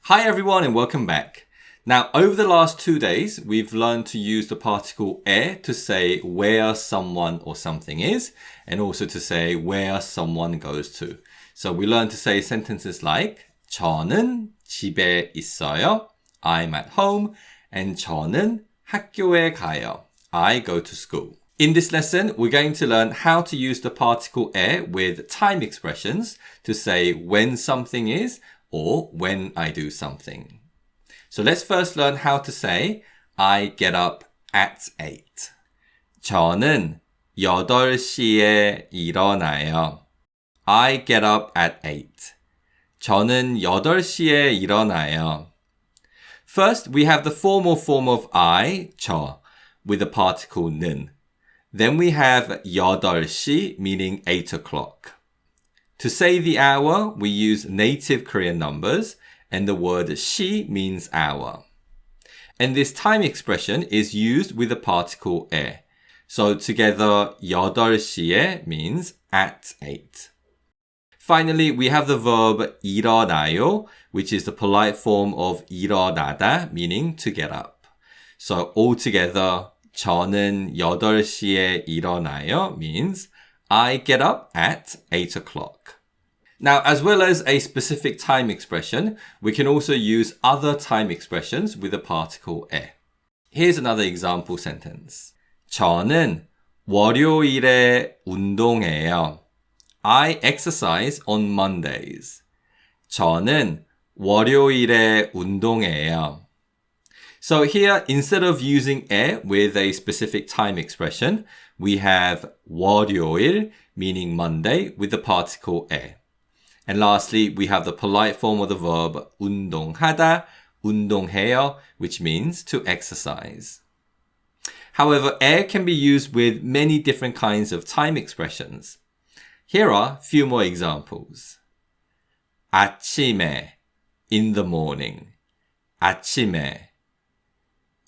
Hi everyone and welcome back. Now, over the last 2 days, we've learned to use the particle 에 to say where someone or something is, and also to say where someone goes to. So we learned to say sentences like 저는 집에 있어요, I'm at home, and 저는 학교에 가요, I go to school. In this lesson, we're going to learn how to use the particle 에 with time expressions to say when something is or when I do something. So let's first learn how to say I get up at 8. 저는 8시에 일어나요. I get up at 8. 저는 8시에 일어나요. First, we have the formal form of I, 저, with the particle 는. Then we have 8시, meaning 8 o'clock. To say the hour, we use native Korean numbers, and the word 시 means hour. And this time expression is used with the particle 에. So together, 8시에 means at 8. Finally, we have the verb 일어나요, which is the polite form of 일어나다, meaning to get up. So altogether, 저는 8시에 일어나요 means I get up at 8 o'clock. Now, as well as a specific time expression, we can also use other time expressions with the particle 에. Here's another example sentence. 저는 월요일에 운동해요. I exercise on Mondays. 저는 월요일에 운동해요. So here, instead of using 에 with a specific time expression, we have 월요일, meaning Monday, with the particle 에. And lastly, we have the polite form of the verb 운동하다, 운동해요, which means to exercise. However, 에 can be used with many different kinds of time expressions. Here are a few more examples. 아침에, in the morning. 아침에.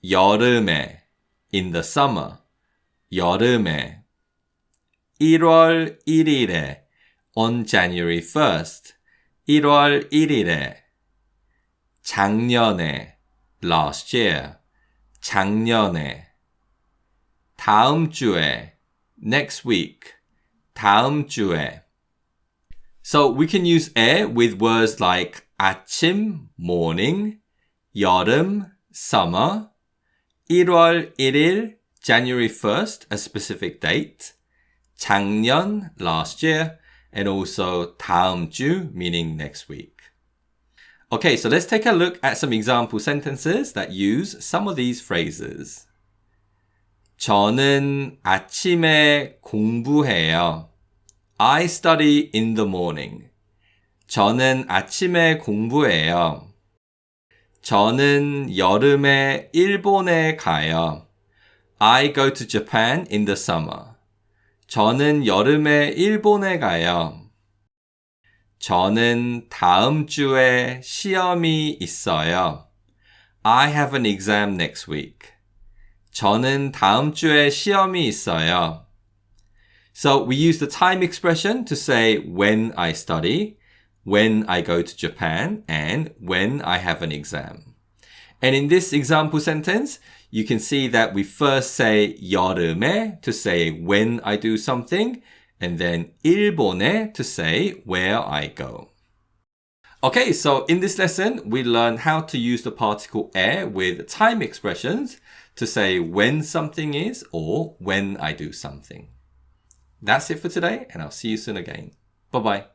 여름에, in the summer. 여름에. 1월 1일에, on January 1st. 1월 1일에. 작년에, last year. 작년에. 다음 주에, next week. 다음 주에. So we can use 에 with words like 아침, morning, 여름, summer, 1월 1일, January 1st, a specific date, 작년, last year, and also 다음 주, meaning next week. Okay, so let's take a look at some example sentences that use some of these phrases. 저는 아침에 공부해요. I study in the morning. 저는 아침에 공부해요. 저는 여름에 일본에 가요. I go to Japan in the summer. 저는 여름에 일본에 가요. 저는 다음 주에 시험이 있어요. I have an exam next week. 저는 다음 주에 시험이 있어요. So we use the time expression to say when I study, when I go to Japan, and when I have an exam. And in this example sentence, you can see that we first say 여름에 to say when I do something, and then 일본에 to say where I go. Okay, so in this lesson, we learn how to use the particle 에 with time expressions to say when something is or when I do something. That's it for today, and I'll see you soon again. Bye-bye.